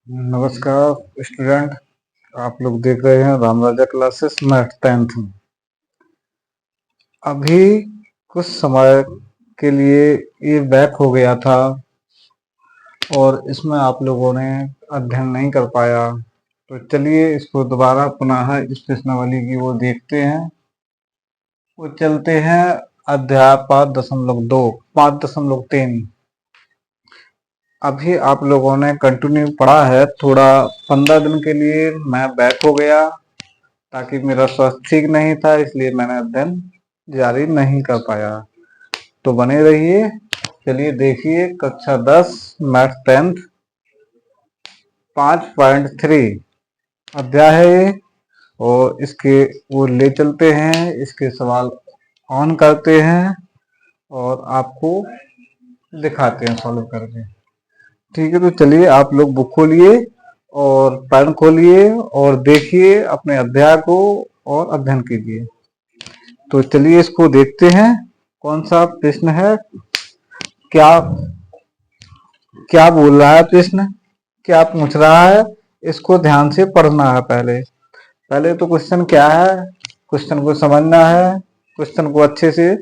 नमस्कार स्टूडेंट, आप लोग देख रहे हैं रामराजा क्लासेस मैथ 10th में। अभी कुछ समय के लिए ये बैक हो गया था और इसमें आप लोगों ने अध्ययन नहीं कर पाया, तो चलिए इसको दोबारा पुनः इस प्रश्नावली की वो देखते हैं। वो चलते हैं अध्याय 5.2 5.3। अभी आप लोगों ने कंटिन्यू पढ़ा है, थोड़ा 15 दिन के लिए मैं बैक हो गया ताकि मेरा स्वास्थ्य ठीक नहीं था, इसलिए मैंने अध्ययन जारी नहीं कर पाया। तो बने रहिए। चलिए देखिए कक्षा 10 मैथ 10th 5.3 अध्याय है ये, और इसके वो ले चलते हैं, इसके सवाल ऑन करते हैं और आपको दिखाते हैं सॉल्व करके। ठीक है, तो चलिए आप लोग बुक खोलिए और पेन खोलिए और देखिए अपने अध्याय को और अध्ययन कीजिए। तो चलिए इसको देखते हैं कौन सा प्रश्न है, क्या क्या बोल रहा है प्रश्न, क्या पूछ रहा है। इसको ध्यान से पढ़ना है। पहले तो क्वेश्चन क्या है, क्वेश्चन को समझना है, क्वेश्चन को अच्छे से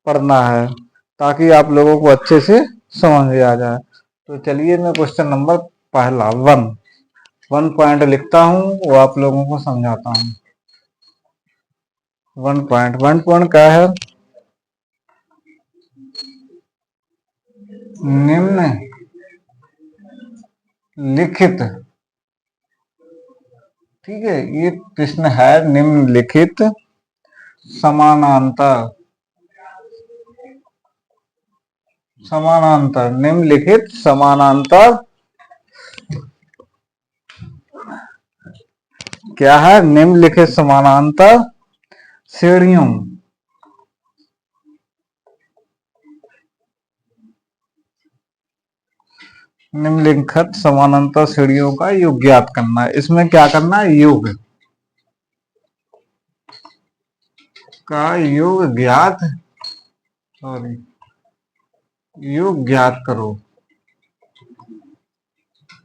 पढ़ना है ताकि आप लोगों को अच्छे से समझ आ जाए। तो चलिए मैं क्वेश्चन नंबर पहला 1 पॉइंट लिखता हूँ, वो आप लोगों को समझाता हूँ। 1 पॉइंट क्या है, निम्न लिखित, ठीक है, ये प्रश्न है निम्नलिखित समानांतर निम्नलिखित समानांतर क्या है, निम्नलिखित समानांतर श्रेणियों निम्नलिखित समानांतर श्रेणियों का योग ज्ञात करना है। इसमें क्या करना है, योग ज्ञात करो।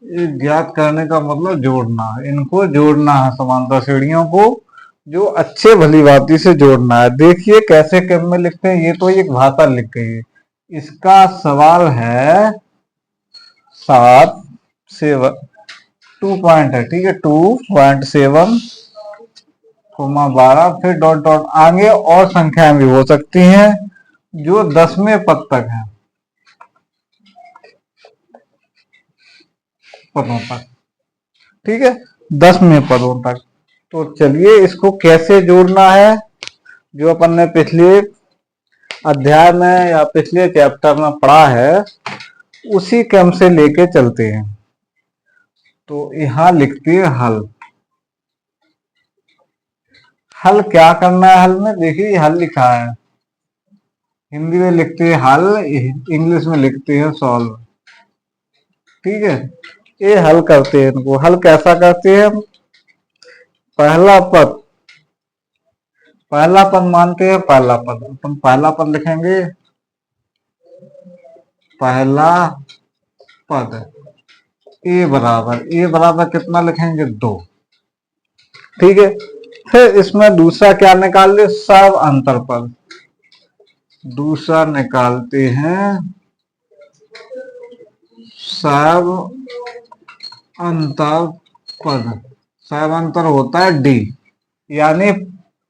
ये ज्ञात करने का मतलब जोड़ना है, इनको जोड़ना है, समांतर श्रेणियों को जो अच्छे भली भांति से जोड़ना है। देखिए कैसे क्रम में लिखते हैं, ये तो एक भाषा लिख गई है। इसका सवाल है 7 7 2 पॉइंट है, ठीक है, 2.7 12 फिर डॉट डॉट आगे और संख्याएं भी हो सकती हैं जो 10वें पद तक है, पदों तक, ठीक है, 10वें पदों तक। तो चलिए इसको कैसे जोड़ना है, जो अपन ने पिछले अध्याय में या पिछले चैप्टर में पढ़ा है उसी क्रम से लेके चलते हैं। तो यहां लिखते हैं हल क्या करना है। हल में देखिए हल लिखा है, हिंदी में लिखते हैं हल, इंग्लिश में लिखते हैं सॉल्व, ठीक है। ये हल करते हैं, इनको हल कैसा करते हैं। पहला पद मानते हैं, पहला पद अपन पहला पद लिखेंगे, पहला पद ए बराबर कितना लिखेंगे, 2, ठीक है। फिर इसमें दूसरा क्या निकाल ले, सब अंतर पद, दूसरा निकालते हैं सब अंतर पद। सब अंतर होता है डी, यानी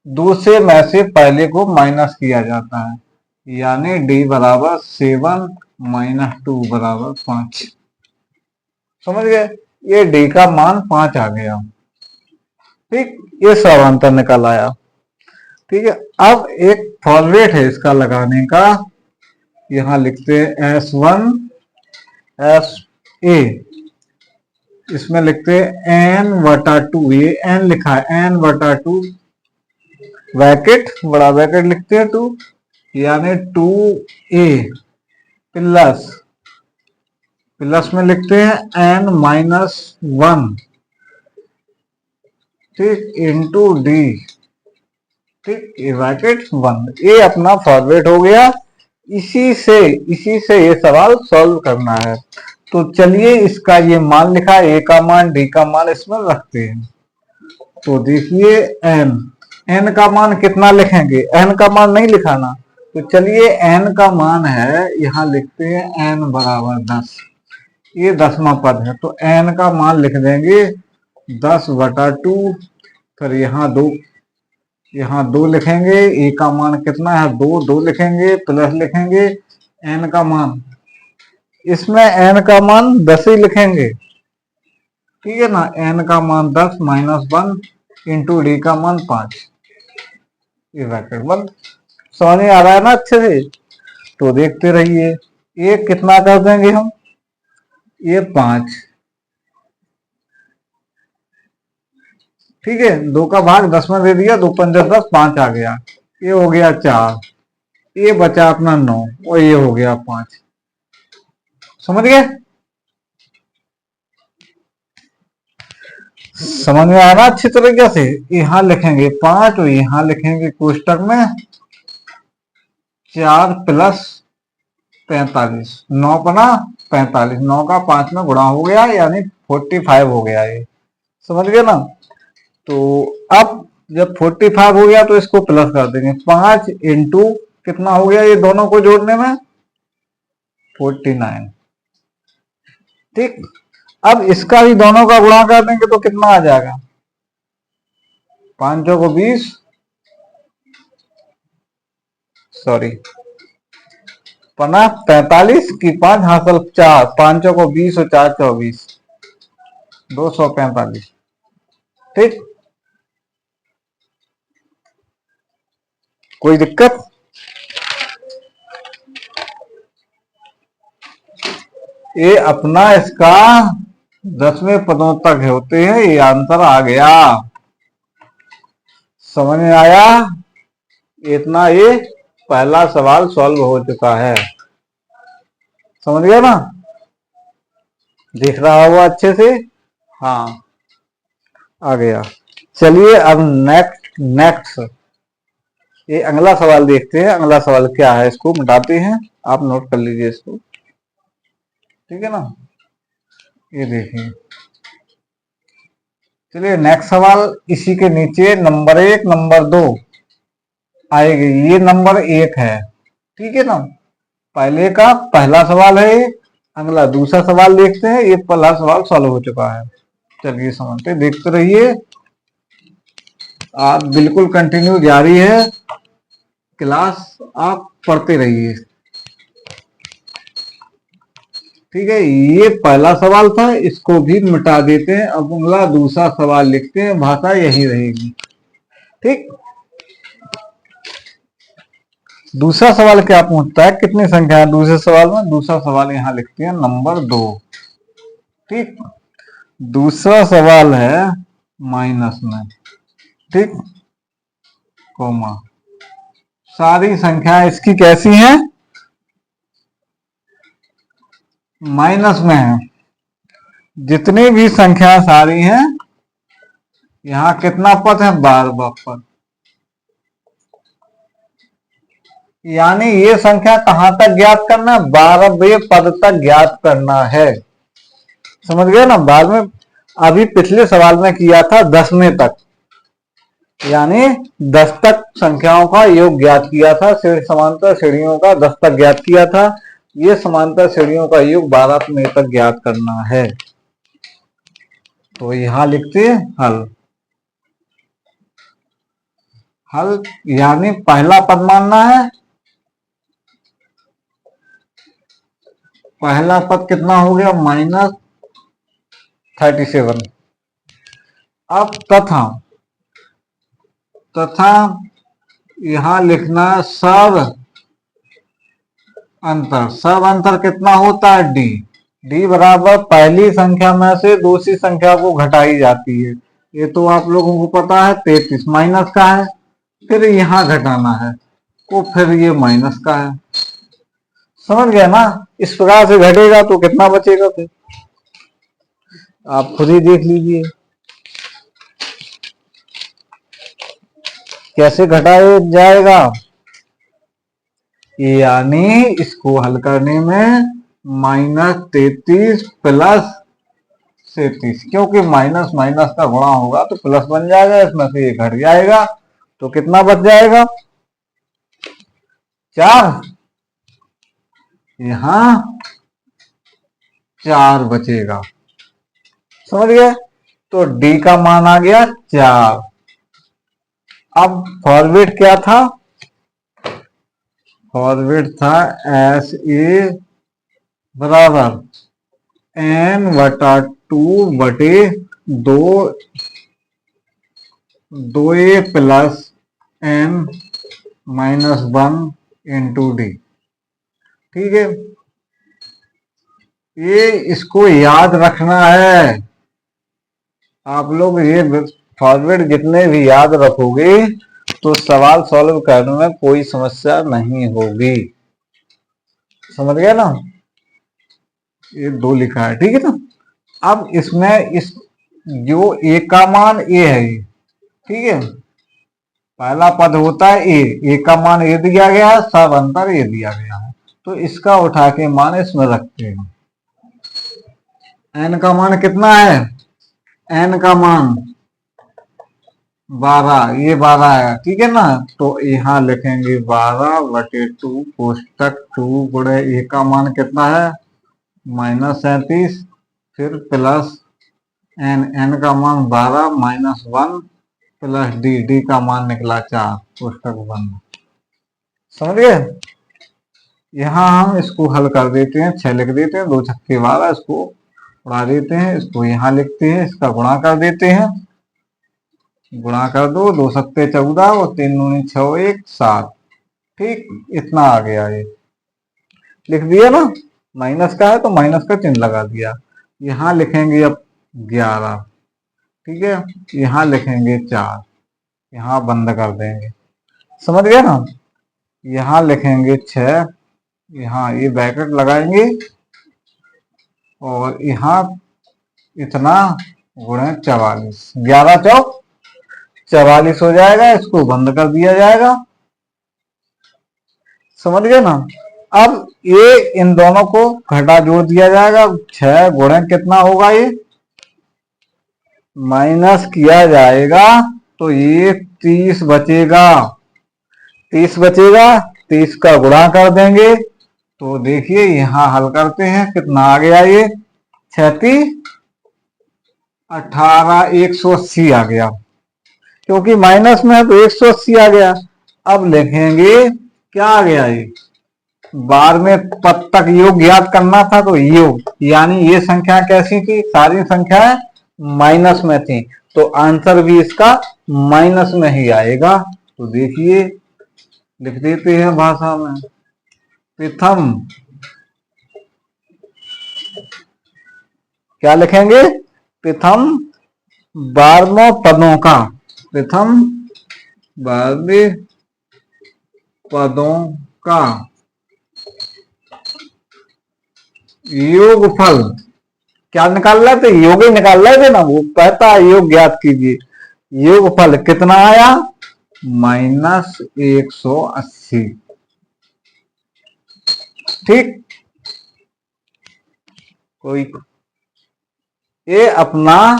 दूसरे में से पहले को माइनस किया जाता है, यानी डी बराबर 7 - 2 बराबर 5। समझ गए, ये डी का मान 5 आ गया, ठीक। ये सब अंतर निकल आया, ठीक है। अब एक फॉर्मेट है इसका लगाने का, यहां लिखते हैं S1 SA, इसमें लिखते हैं n/2, ये n लिखा है, n/2 ब्रैकेट बड़ा ब्रैकेट लिखते हैं 2, यानी 2a प्लस में लिखते हैं n-1, ठीक, इंटू डी, ठीक, ये ब्रैकेट 1। ये अपना फॉर्मेट हो गया, इसी से ये सवाल सॉल्व करना है। तो चलिए इसका ये मान लिखा, ए का मान डी का मान इसमें रखते हैं। तो देखिए एन का मान कितना लिखेंगे, एन का मान नहीं लिखाना। तो चलिए एन का मान है, यहाँ लिखते हैं एन बराबर 10। ये 10वां पद है तो एन का मान लिख देंगे 10/2। फिर यहाँ दो लिखेंगे, ए का मान कितना है 2, 2 लिखेंगे प्लस लिखेंगे एन का मान, इसमें एन का मान 10 ही लिखेंगे, ठीक है ना। एन का मान 10 -1 इंटू डी का मान 5, ये ब्रैकेट बंद। समझ में आ रहा है ना अच्छे से। तो देखते रहिए, ये कितना कर देंगे हम, ये 5, ठीक है। 2 का भाग 10 में दे दिया, 2 5 10, 5 आ गया, ये हो गया 4, ये बचा अपना 9 और ये हो गया 5। समझ गए, समझ में आ रहा अच्छी तरीके से। यहाँ लिखेंगे 5 और यहाँ लिखेंगे कोष्टक में 4 + 45, 9 पना 45, 9 का 5 में गुणा हो गया यानी 45 हो गया ये, समझ गए ना। तो अब जब 45 हो गया तो इसको प्लस कर देंगे, 5 इंटू कितना हो गया ये दोनों को जोड़ने में 49, ठीक। अब इसका भी दोनों का गुणा कर देंगे तो कितना आ जाएगा, 5 को 20, सॉरी पना 45 की 5 हासिल 4, 5 को 20 और 4 24, 245, ठीक। कोई दिक्कत, ये अपना इसका 10वें पदों तक होते हैं, ये आंसर आ गया। समझ में आया, इतना ये पहला सवाल सॉल्व हो चुका है, समझ गया ना, दिख रहा होगा अच्छे से। हाँ आ गया। चलिए अब नेक्स्ट ये अगला सवाल देखते हैं। अगला सवाल क्या है, इसको मिटाते हैं, आप नोट कर लीजिए इसको, ठीक है ना। ये देखिए, चलिए नेक्स्ट सवाल इसी के नीचे नंबर 1 नंबर 2 आएगी, ये नंबर 1 है, ठीक है ना। पहले का पहला सवाल है ये, अगला दूसरा सवाल देखते हैं, ये पहला सवाल सॉल्व हो चुका है। चलिए समझते, देखते रहिए, आप बिल्कुल कंटिन्यू जारी है क्लास, आप पढ़ते रहिए, ठीक है। ये पहला सवाल था, इसको भी मिटा देते हैं। अब अगला दूसरा सवाल लिखते हैं, भाषा यही रहेगी, ठीक। दूसरा सवाल क्या पूछता है, कितनी संख्या है दूसरे सवाल में, दूसरा सवाल यहाँ लिखते हैं नंबर 2, ठीक। दूसरा सवाल है माइनस में, ठीक, कोमा, सारी संख्या इसकी कैसी है, माइनस में है। जितनी भी संख्या सारी हैं, यहाँ कितना पद है, 12वां पद, यानी ये संख्या कहां तक ज्ञात करना है, 12वें पद तक ज्ञात करना है, समझ गए ना। बाद में अभी पिछले सवाल में किया था 10वें तक, यानी 10 तक संख्याओं का योग ज्ञात किया था, समांतर श्रेणियों का 10 तक ज्ञात किया था। ये समांतर श्रेणियों का योग 12वें तक ज्ञात करना है। तो यहां लिखते हैं हल, हल यानी पहला पद मानना है, पहला पद कितना हो गया -37। अब तथा यहां लिखना सब अंतर कितना होता है, डी बराबर पहली संख्या में से दूसरी संख्या को घटाई जाती है, ये तो आप लोगों को पता है। 33 माइनस का है, फिर यहाँ घटाना है तो फिर ये माइनस का है, समझ गया ना। इस प्रकार से घटेगा तो कितना बचेगा, फिर आप खुद ही देख लीजिए कैसे घटाया जाएगा। यानी इसको हल करने में -33 प्लस 37, क्योंकि माइनस माइनस का गुणा होगा तो प्लस बन जाएगा, इसमें से ये घट जाएगा तो कितना बच जाएगा 4। यहां 4 बचेगा, समझ गए। तो डी का मान आ गया 4। अब फॉरवर्ड क्या था, फॉरवर्ड था एस ए बराबर n/2/2 2a plus n-1 into D. ठीक है, ये इसको याद रखना है आप लोग। ये फॉरवर्ड जितने भी याद रखोगे तो सवाल सॉल्व करने में कोई समस्या नहीं होगी, समझ गया ना। ये 2 लिखा है, ठीक है ना। अब इसमें इस जो ए का मान ए है, ठीक है, पहला पद होता है ए का मान ए दिया गया है, सब अंतर ए दिया गया है, तो इसका उठा के मान इसमें रखते हैं। एन का मान कितना है, एन का मान 12, ये 12 है, ठीक है ना। तो यहाँ लिखेंगे 12/2 कोष्टक 2 गुणे ए का मान कितना है -37, फिर प्लस एन का मान 12 -1 प्लस डी का मान निकला 4 कोष्टक बंद, समझ गए। यहाँ हम इसको हल कर देते हैं, 6 लिख देते हैं, 2 छक्के 12, इसको उड़ा देते हैं, इसको यहाँ लिखते हैं, इसका गुणा कर देते हैं, गुणा कर दो, 2 सत्ते 14 और 3 दूनी 6 1 7, ठीक, इतना आ गया। ये लिख दिया ना, माइनस का है तो माइनस का चिन्ह लगा दिया। यहाँ लिखेंगे अब 11, ठीक है, यहाँ लिखेंगे 4, यहाँ बंद कर देंगे, समझ गए ना। यहाँ लिखेंगे 6, यहाँ ये ब्रैकेट लगाएंगे और यहाँ इतना गुणे 44, 11 चौक 44 हो जाएगा, इसको बंद कर दिया जाएगा, समझ गए ना। अब ये इन दोनों को घटा जोड़ दिया जाएगा, 6 गुणे कितना होगा, ये माइनस किया जाएगा तो ये 30 बचेगा, 30 बचेगा, 30 का गुणा कर देंगे तो देखिए यहाँ हल करते हैं, कितना आ गया, ये 36 18 180 आ गया, क्योंकि माइनस में है तो 180 आ गया। अब लिखेंगे क्या आ गया, ये बार में पद तक योग ज्ञात करना था, तो योग यानी ये संख्या कैसी थी, सारी संख्याएं माइनस में थी, तो आंसर भी इसका माइनस में ही आएगा। तो देखिए लिख देते हैं भाषा में, प्रथम क्या लिखेंगे, प्रथम 12 पदों का, प्रथम 12 पदों का योगफल, क्या निकाल रहे थे, योग ही निकाल रहे थे ना, वो कहता है योग ज्ञात कीजिए, योगफल कितना आया -180, ठीक। कोई ये अपना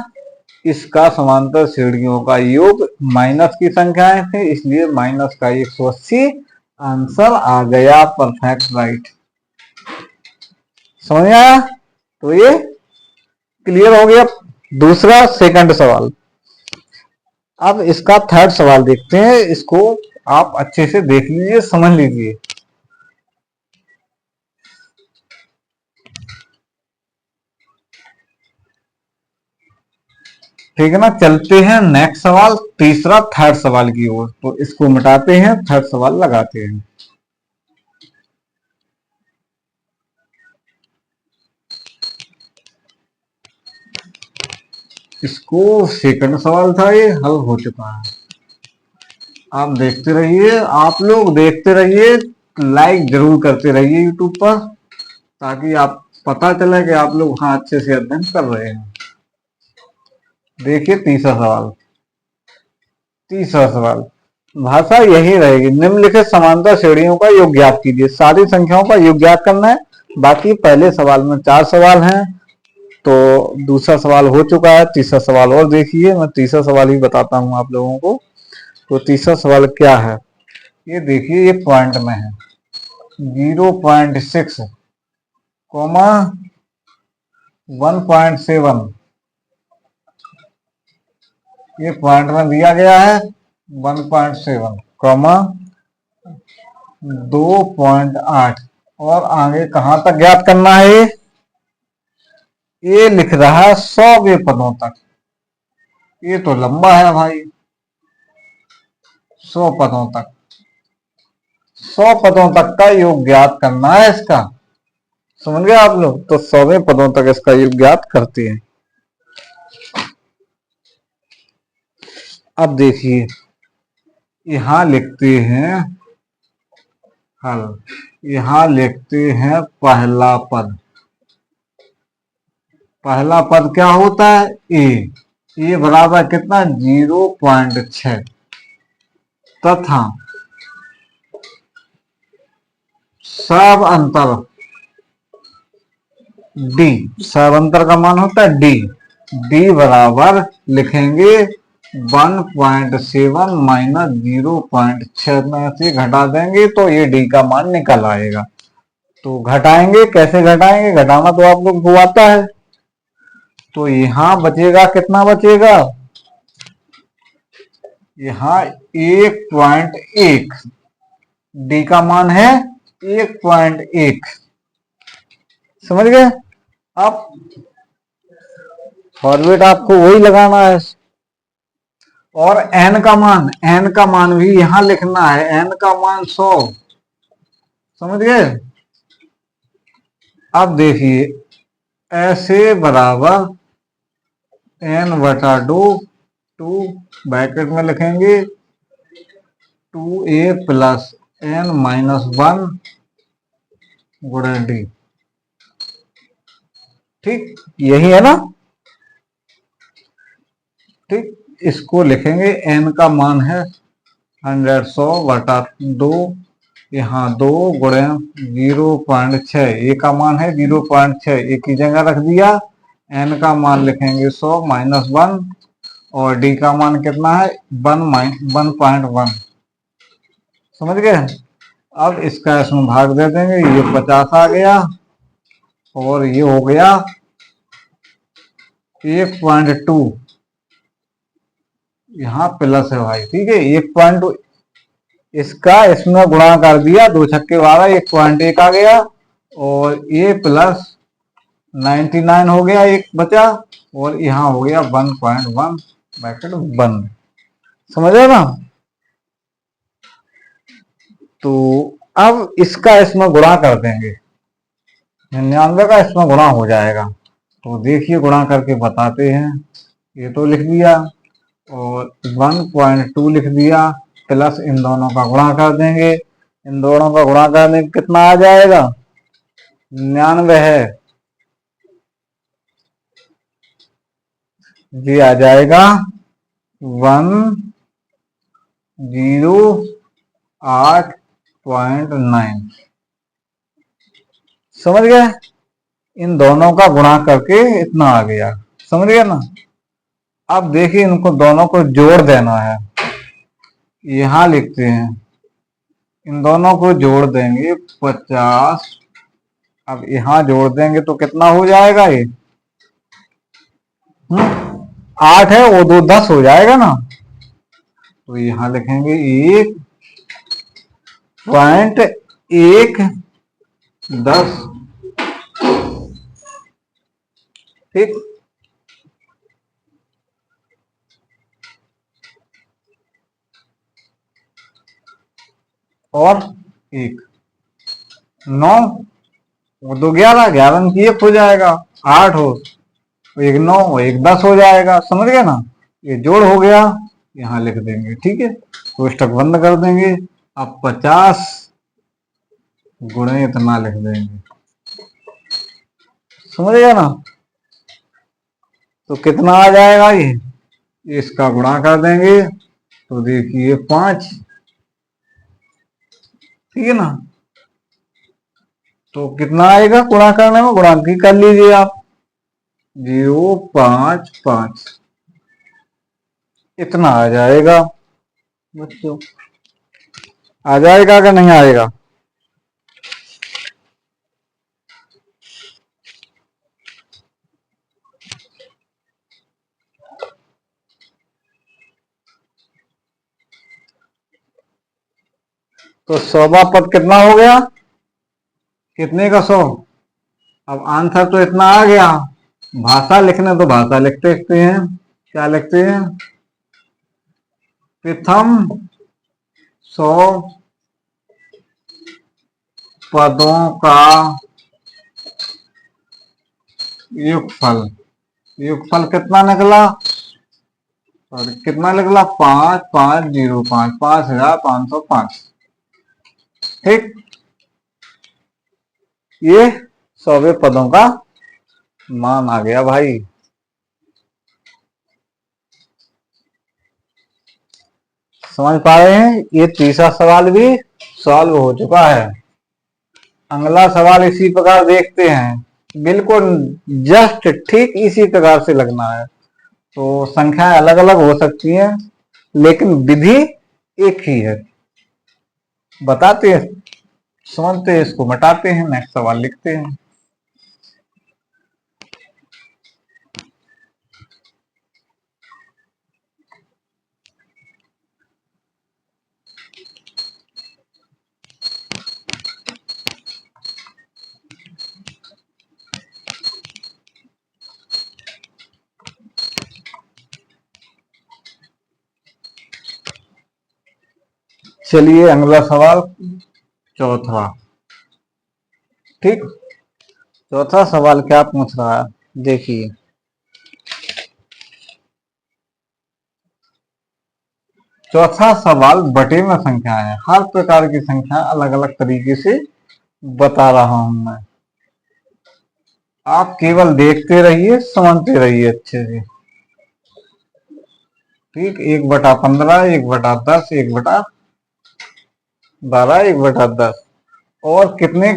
इसका समांतर श्रेणियों का योग माइनस की संख्याएं थे, इसलिए माइनस का 180 आंसर आ गया, परफेक्ट राइट, समझ आया। तो ये क्लियर हो गया दूसरा सेकंड सवाल। अब इसका थर्ड सवाल देखते हैं, इसको आप अच्छे से देख लीजिए, समझ लीजिए। ठीक है ना, चलते हैं नेक्स्ट सवाल, तीसरा थर्ड सवाल की ओर। तो इसको मिटाते हैं, थर्ड सवाल लगाते हैं। इसको सेकंड सवाल था, ये हल हो चुका है। आप देखते रहिए, आप लोग देखते रहिए, लाइक जरूर करते रहिए यूट्यूब पर, ताकि आप पता चले कि आप लोग हाँ अच्छे से अध्ययन कर रहे हैं। देखिए तीसरा सवाल, तीसरा सवाल, भाषा यही रहेगी। निम्नलिखित समांतर श्रेणियों का योग ज्ञात कीजिए। सारी संख्याओं का योग ज्ञात करना है। बाकी पहले सवाल में 4 सवाल हैं, तो दूसरा सवाल हो चुका है, तीसरा सवाल और देखिए। मैं तीसरा सवाल ही बताता हूं आप लोगों को। तो तीसरा सवाल क्या है, ये देखिए, ये पॉइंट में है 0.6 कोमा 1.7, ये पॉइंट में दिया गया है 1.7 कॉमा 2.8, और आगे कहां तक ज्ञात करना है? ये लिख रहा है 100वें पदों तक। ये तो लंबा है भाई, 100 पदों तक, 100 पदों तक का योग ज्ञात करना है इसका। समझ गए आप लोग? तो 100वें पदों तक इसका योग ज्ञात करते हैं। अब देखिए, यहां लिखते हैं हल, यहां लिखते हैं पहला पद। पहला पद क्या होता है? ए बराबर कितना? 0.6 तथा सब अंतर डी, सब अंतर का मान होता है डी। डी बराबर लिखेंगे 1.7 माइनस 0.6 में से घटा देंगे तो ये डी का मान निकल आएगा। तो घटाएंगे, कैसे घटाएंगे? घटाना तो आप लोग को आता है। तो यहां बचेगा, कितना बचेगा? यहां 1.1, डी का मान है 1.1। समझ गए? अब फॉर्मेट आपको वही लगाना है। और एन का मान भी यहां लिखना है। एन का मान 100। समझ गए? अब देखिए, ऐसे बराबर एन बटा 2 ब्रैकेट में लिखेंगे 2a प्लस एन माइनस 1 गुणे डी। ठीक, यही है ना? ठीक, इसको लिखेंगे, एन का मान है 100 बटा 2, यहाँ 2 गुणे 0.6, ए का मान है 0.6, एक की जगह रख दिया। एन का मान लिखेंगे 100 माइनस 1, और डी का मान कितना है? 1.1। समझ गए? अब इसका इसमें भाग दे देंगे, ये 50 आ गया, और ये हो गया 1.2, यहाँ प्लस है भाई। ठीक है, 1.2 इसका इसमें गुणा कर दिया, 2 छक्के 12, 1.1 आ गया, और ये प्लस 99 हो गया, एक बचा, और यहाँ हो गया 1.1 ब्रैकेट बंद। समझे ना? तो अब इसका इसमें गुणा कर देंगे, 99 का इसमें गुणा हो जाएगा। तो देखिए, गुणा करके बताते हैं। ये तो लिख दिया, और 1.2 लिख दिया, प्लस इन दोनों का गुणा कर देंगे। इन दोनों का गुणा करने कितना आ जाएगा? 99 है जी, आ जाएगा 108.9। समझ गए? इन दोनों का गुणा करके इतना आ गया। समझ गए ना? अब देखिए, इनको दोनों को जोड़ देना है। यहां लिखते हैं, इन दोनों को जोड़ देंगे 50। अब यहां जोड़ देंगे तो कितना हो जाएगा? ये 8 है, वो 2 10 हो जाएगा ना। तो यहां लिखेंगे 1.110। ठीक, और 1 9, वो 2 11, 11 की 1 हो जाएगा। 8 हो, 1 9, 1 10 हो जाएगा। समझ गए ना? ये जोड़ हो गया, यहां लिख देंगे। ठीक है, कोष्टक बंद कर देंगे। अब 50 गुणे इतना लिख देंगे। समझ गए ना? तो कितना आ जाएगा? ये इसका गुणा कर देंगे, तो देखिए 5, ठीक है ना। तो कितना आएगा गुणा करने में, गुणांकी कर लीजिए आप। 0.55 इतना आ जाएगा बच्चों। आ जाएगा कि नहीं आएगा? तो 100वां पद कितना हो गया? कितने का 100? अब आंसर तो इतना आ गया। भाषा लिखना तो भाषा लिखते लिखते हैं। क्या लिखते हैं? प्रथम 100 पदों का योगफल। योगफल कितना निकला? और कितना निकला? 5505, 5505। ठीक, ये 100वें पदों का मान आ गया भाई। समझ पा रहे हैं? ये तीसरा सवाल भी सॉल्व हो चुका है। अगला सवाल इसी प्रकार देखते हैं। बिल्कुल जस्ट ठीक इसी प्रकार से लगना है। तो संख्याएं अलग अलग हो सकती हैं, लेकिन विधि एक ही है। बताते हैं, समझते हैं, इसको मिटाते हैं, नेक्स्ट सवाल लिखते हैं। चलिए अगला सवाल, चौथा। ठीक, चौथा सवाल क्या पूछ रहा है, देखिए। चौथा सवाल बटे में संख्या है। हर प्रकार की संख्या अलग अलग तरीके से बता रहा हूं मैं। आप केवल देखते रहिए, समझते रहिए अच्छे से। ठीक, 1/15, 1/10, 1/12, 1/10। और कितने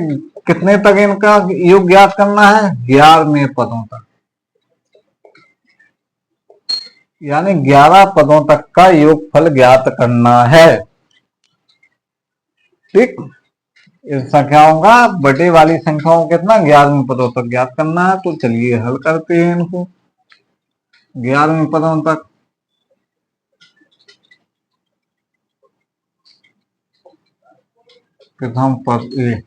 कितने तक इनका योग ज्ञात करना है? 11वें पदों तक, यानी 11 पदों तक का योगफल ज्ञात करना है। ठीक, इन संख्याओं का बटे वाली संख्याओं को कितना? 11वें पदों तक ज्ञात करना है। तो चलिए हल करते हैं इनको 11वें पदों तक। प्रथम पद ए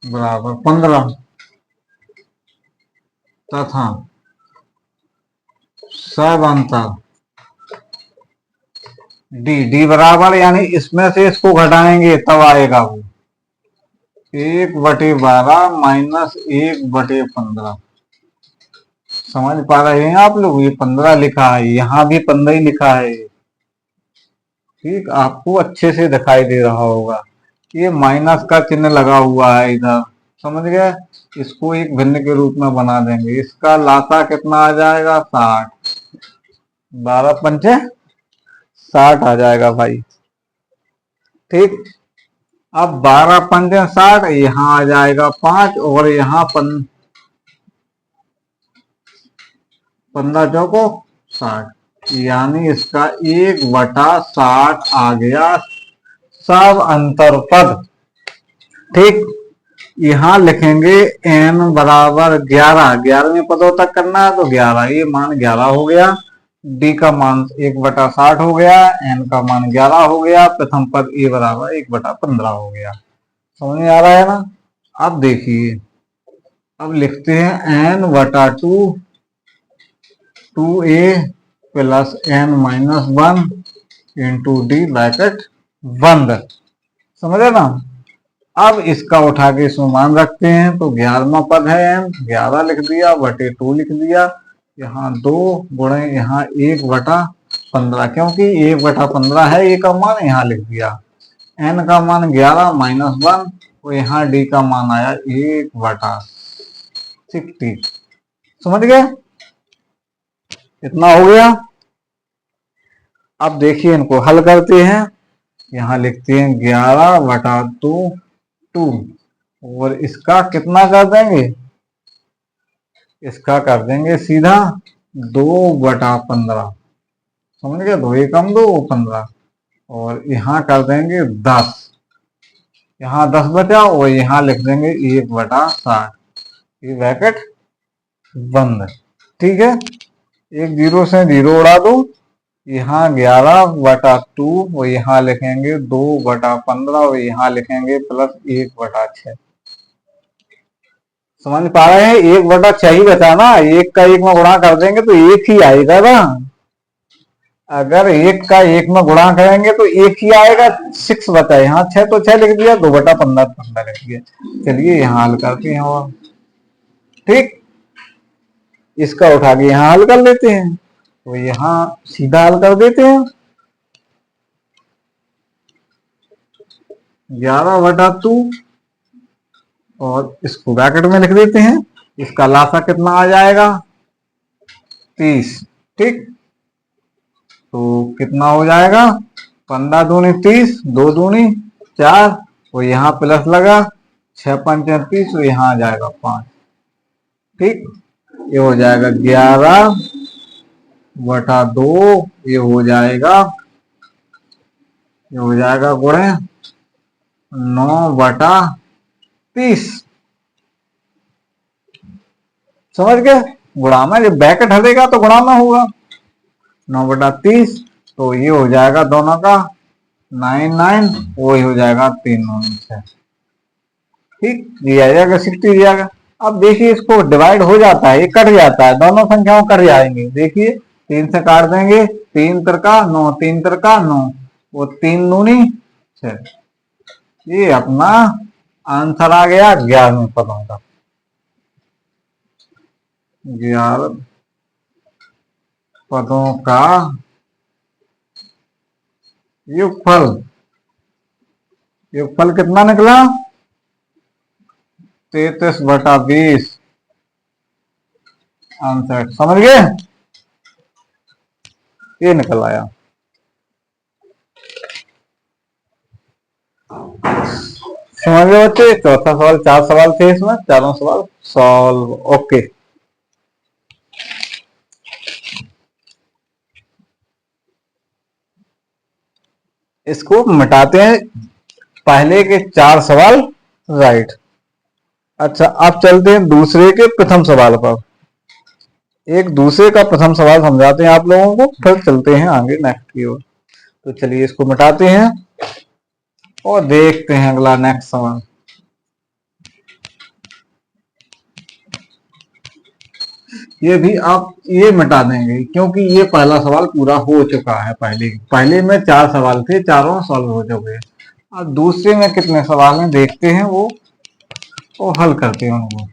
बराबर 15 तथा सब अंतर डी बराबर, यानी इसमें से इसको घटाएंगे तब आएगा वो 1/12 माइनस 1/15। समझ पा रहे हैं आप लोग? ये 15 लिखा है, यहाँ भी 15 ही लिखा है। ठीक, आपको अच्छे से दिखाई दे रहा होगा। ये माइनस का चिन्ह लगा हुआ है इधर, समझ गए? इसको एक भिन्न के रूप में बना देंगे। इसका लाता कितना आ जाएगा? 60। 12×5 60 आ जाएगा भाई। ठीक, अब 12×5 60, यहाँ आ जाएगा 5 और यहाँ 15×4 60, यानी इसका 1/60 आ गया सब अंतर पद। ठीक, यहाँ लिखेंगे n बराबर 11। 11वें पदों तक करना है तो 11, ये मान 11 हो गया। d का मान 1/60 हो गया, n का मान 11 हो गया। प्रथम पद a बराबर 1/15 हो गया। समझ में आ रहा है ना? अब देखिए, अब लिखते हैं n/2 2a plus n-1 into D bracket बंद। समझे ना? अब इसका उठा के इसमें मान रखते हैं तो 11वां पद है n, 11 लिख दिया बटे 2 लिख दिया। यहाँ 2 गुणे यहाँ 1/15, क्योंकि 1/15 है ए का मान, यहाँ लिख दिया। n का मान 11 माइनस 1, तो यहाँ d का मान आया 1/60। समझ गए? इतना हो गया। अब देखिए इनको हल करते हैं। यहाँ लिखते हैं 11/2 और इसका कितना कर देंगे, इसका कर देंगे सीधा 2/15। समझ गए, 2 एकम 2 15 और यहाँ कर देंगे 10। यहाँ 10 बचा और यहाँ लिख देंगे 1/60। ये ब्रैकेट बंद। ठीक है, एक जीरो से जीरो उड़ा दो। यहाँ 11/2 और यहाँ लिखेंगे 2/15 और यहाँ लिखेंगे +1/6। समझ पा रहे हैं, 1/6 ही बचा ना, एक का एक में गुणा कर देंगे तो एक ही आएगा ना। अगर एक का एक में गुणा करेंगे तो एक ही आएगा, 6 बचा, यहाँ 6 तो 6 लिख दिया, 2/15 15 लिख दिया। चलिए यहाँ हल करते हैं और ठीक, इसका उठा के यहाँ हल कर लेते हैं। तो यहाँ सीधा हल कर देते हैं, 11/2 और इसको ब्रैकेट में लिख देते हैं। इसका लासा कितना आ जाएगा, 30। ठीक, तो कितना हो जाएगा, 15 दूनी 30, 2 दूनी 4 और यहाँ प्लस लगा 6 5 30 और यहाँ आ जाएगा 5। ठीक, ये हो जाएगा 11/2, ये हो जाएगा गुणे 9/30। समझ गए, गुणा में जब ब्रैकेट हटेगा तो गुणा में होगा 9/30। तो ये हो जाएगा दोनों का 9 वो हो जाएगा 3 9 6। ठीक, ये आ जाएगा 60 जाएगा। अब देखिए इसको डिवाइड हो जाता है, ये कट जाता है, दोनों संख्याओं कट जाएंगे। देखिए 3 से काट देंगे, 3 तिरका 9, 3 तिरका 9 वो 3 दूनी 6। ये अपना आंसर आ गया 11वें पदों का, 11 पदों का योगफल। योगफल कितना निकला, 33/20 आंसर। समझ गए, ये निकल आया। समझ गए बच्चे, चौथा सवाल, 4 सवाल थे इसमें, चारों सवाल सॉल्व। ओके, इसको मिटाते हैं, पहले के 4 सवाल राइट। अच्छा, अब चलते हैं दूसरे के प्रथम सवाल पर। एक दूसरे का प्रथम सवाल समझाते हैं आप लोगों को, फिर चलते हैं आगे नेक्स्ट की ओर। तो चलिए इसको मिटाते हैं और देखते हैं अगला नेक्स्ट सवाल। ये भी आप ये मिटा देंगे क्योंकि ये पहला सवाल पूरा हो चुका है। पहले में 4 सवाल थे, चारों सॉल्व हो चुके हैं। अब दूसरे में कितने सवाल हैं देखते हैं, वो हल करते हैं उनको।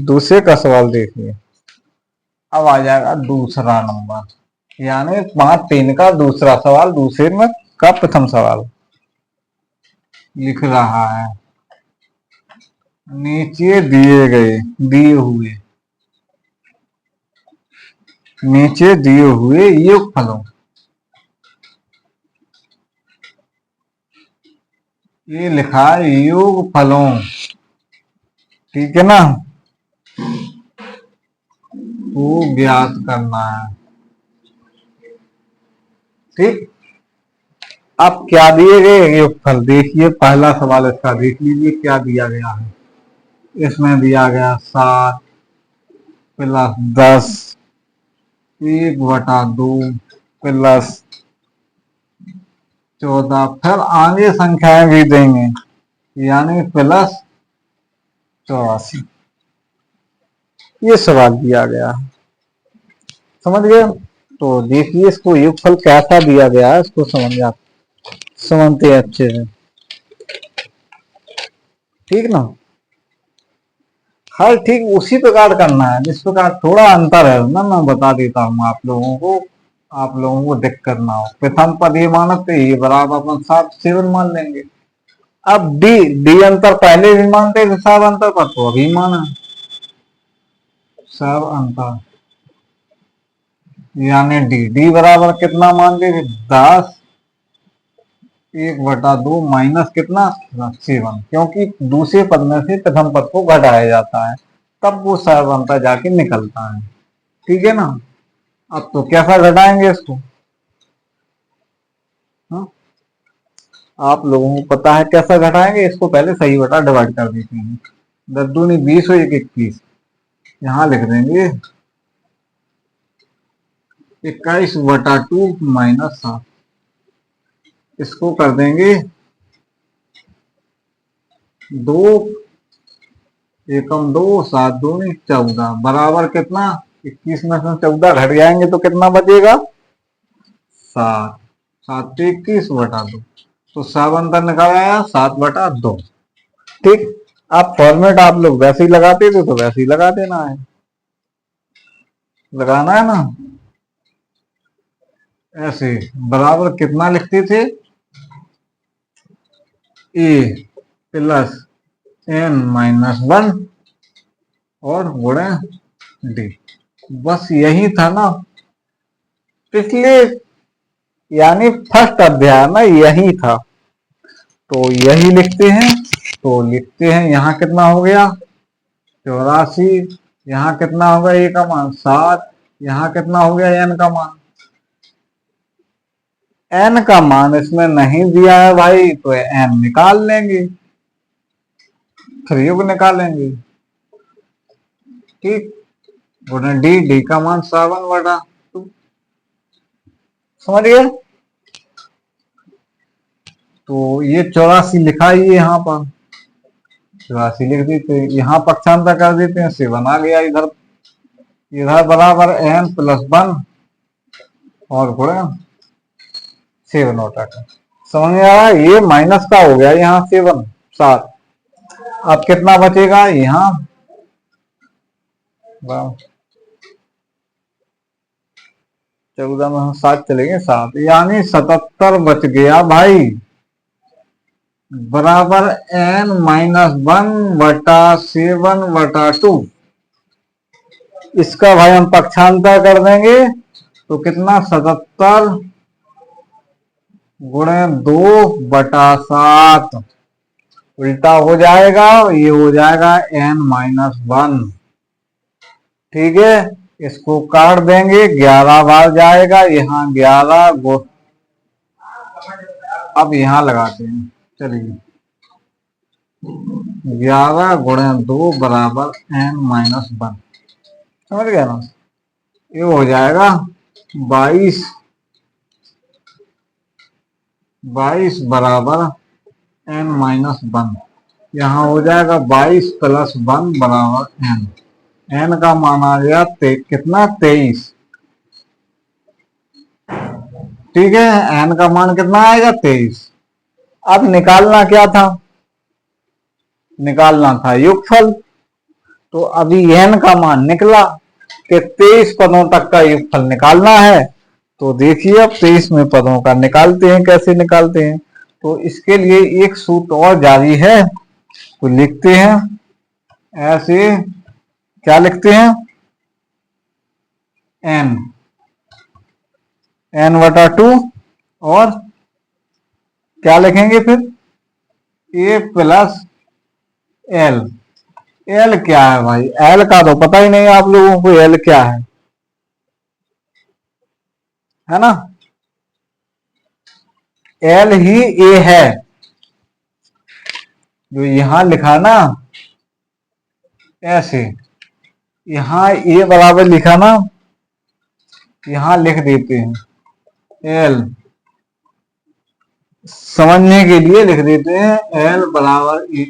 दूसरे का सवाल देखिए, अब आ जाएगा दूसरा नंबर, यानी 5 3 का दूसरा सवाल, दूसरे में का प्रथम सवाल लिख रहा है। नीचे दिए हुए योगफलों, ये लिखा है योगफलों, ठीक है ना, वो ज्ञात करना है। ठीक, अब क्या दिए गए योगफल देखिए, पहला सवाल इसका देख लीजिए क्या दिया गया है। इसमें दिया गया 7 + 10 1/2 + 14, फिर आगे संख्याएं भी देंगे, यानी +84। ये सवाल दिया गया है, समझ गए। तो देखिए इसको योगफल कैसा दिया गया है, इसको समझते हैं अच्छे से। ठीक ना, हर ठीक उसी प्रकार करना है जिस प्रकार, थोड़ा अंतर है ना, मैं बता देता हूँ आप लोगों को दिक्कत ना हो। प्रथम पद ये मानते ये बराबर अपन 7 7 मान लेंगे, अब डी डी अंतर पहले भी मानते थे, सब अंतर पर तो अभी माना, सब अंतर यानी डी डी बराबर कितना मान लीजिए 10 1/2 माइनस कितना 7, क्योंकि दूसरे पद में से प्रथम पद को घटाया जाता है, तब वो सब अंतर जाके निकलता है। ठीक है ना। अब तो कैसा घटाएंगे इसको, हाँ? आप लोगों को पता है कैसा घटाएंगे इसको, पहले सही बटा डिवाइड कर देते हैं। 10 दूनी 20 और 1 21, यहां लिख देंगे 21/2 माइनस 7, इसको कर देंगे 2 एकम 2 7 दूनी 14 बराबर कितना 21 में से 14 घट जाएंगे तो कितना बचेगा 7, 7 21/2, तो सब अंतर निकाल आया 7/2। ठीक। आप फॉर्मेट आप लोग वैसे ही लगाते थे तो वैसे ही लगा देना है, लगाना है ना ऐसे। बराबर कितना लिखते थे ए प्लस n-1 और गुणे डी, बस यही था ना पिछले, यानी फर्स्ट अध्याय में यही था, तो यही लिखते हैं। तो लिखते हैं यहाँ कितना हो गया 84, यहाँ कितना होगा ए का मान 7, यहाँ कितना हो गया एन का मान, एन का मान इसमें नहीं दिया है भाई तो एन निकाल लेंगे, फिर योग निकालेंगे। ठीक। गुणे डी, डी का मान 7/2, समझ गए। तो ये 84 लिखा ही है यहाँ पर, 84 लिख देते, यहाँ पक्षांतर कर देते हैं, 7 आ गया इधर, इधर बराबर n+1 और गुणे 7 होता है। समझ में आया, ये माइनस का हो गया यहाँ 7। अब कितना बचेगा यहाँ 14 में 7 चलेंगे 7, यानी 77 बच गया भाई, बराबर n-1/7/2। इसका भाई हम पक्षांतर कर देंगे तो कितना 77 गुणे 2/7 उल्टा हो जाएगा, ये हो जाएगा n-1। ठीक है, इसको काट देंगे 11 बार जाएगा, यहाँ 11 अब यहाँ लगाते हैं, चलिए 11 गुणे 2 बराबर n-1, समझ गया ना। ये हो जाएगा 22 बराबर n-1, यहाँ हो जाएगा 22 + 1 बराबर n, n का मान आ गया कितना 23। ठीक है, n का मान कितना आएगा 23। अब निकालना क्या था, निकालना था योगफल, तो अभी n का मान निकला कि 23 पदों तक का योगफल निकालना है। तो देखिए अब 23 में पदों का निकालते हैं, कैसे निकालते हैं। तो इसके लिए एक सूत्र और जारी है, तो लिखते हैं ऐसे, क्या लिखते हैं n/2 और क्या लिखेंगे फिर a + l। l क्या है भाई, l का तो पता ही नहीं आप लोगों को, l क्या है ना, l ही a है, जो यहां लिखा ना ऐसे, यहां a बराबर लिखा ना, यहां लिख देते हैं l, समझने के लिए लिख देते हैं l बराबर a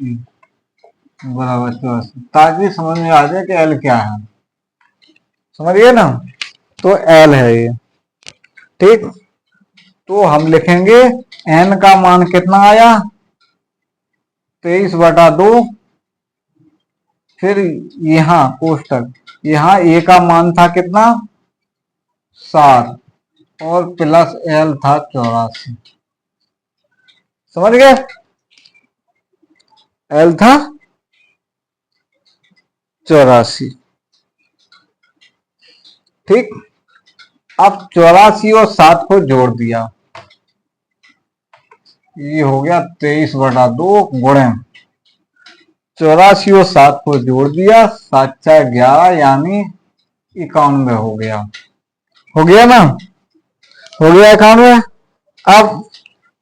बराबर 84, ताकि समझ में आ जाए कि l क्या है, समझिए ना। तो l है ये। ठीक, तो हम लिखेंगे n का मान कितना आया 23/2, फिर यहाँ कोष्टक, यहाँ a का मान था कितना 7 और प्लस l था 84, समझ गए। एल था 84। ठीक, अब 84 और 7 को जोड़ दिया, ये हो गया 23/2 गुणे 84 और 7 को जोड़ दिया, 7×4 = 11 यानी 91 हो गया। हो गया ना, हो गया 91। अब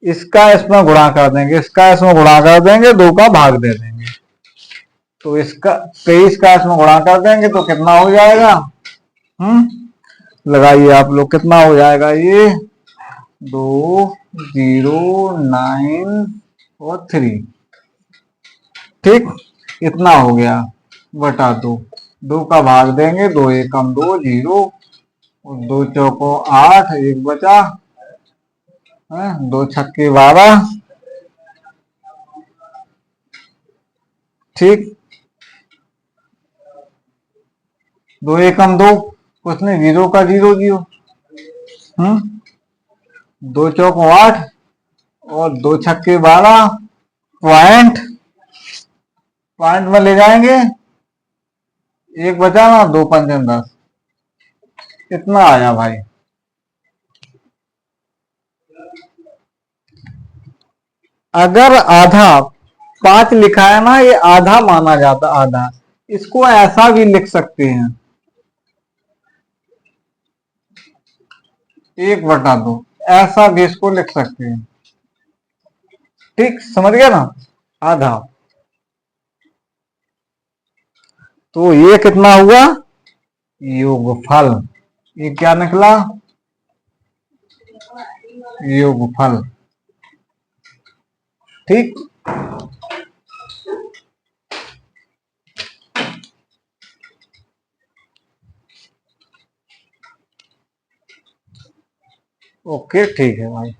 इसका इसमें गुणा कर देंगे, इसका इसमें गुणा कर देंगे, 2 का भाग दे देंगे, तो इसका 23 का इसमें गुणा कर देंगे तो कितना हो जाएगा? लगाइए आप लोग, कितना हो जाएगा ये? 2, 0, 9 और 3। ठीक, इतना हो गया बटा 2। 2 का भाग देंगे, 2 एकम 2, 0 और 2 चौको 8, 1 बचा, 2 छक्के 12। ठीक, 2 एकम 2, कुछ नहीं, 0 का 0 0। 2 चौको 8 और 2 छक्के 12। पॉइंट पॉइंट में ले जाएंगे, 1 बचा ना, 2 पंजे 10। इतना आया भाई। अगर आधा 5 लिखा है ना, ये आधा माना जाता, आधा। इसको ऐसा भी लिख सकते हैं, 1/2, ऐसा भी इसको लिख सकते हैं। ठीक, समझ गया ना, आधा। तो ये कितना हुआ? योगफल। ये क्या निकला? योगफल। ठीक, ओके, ठीक है भाई।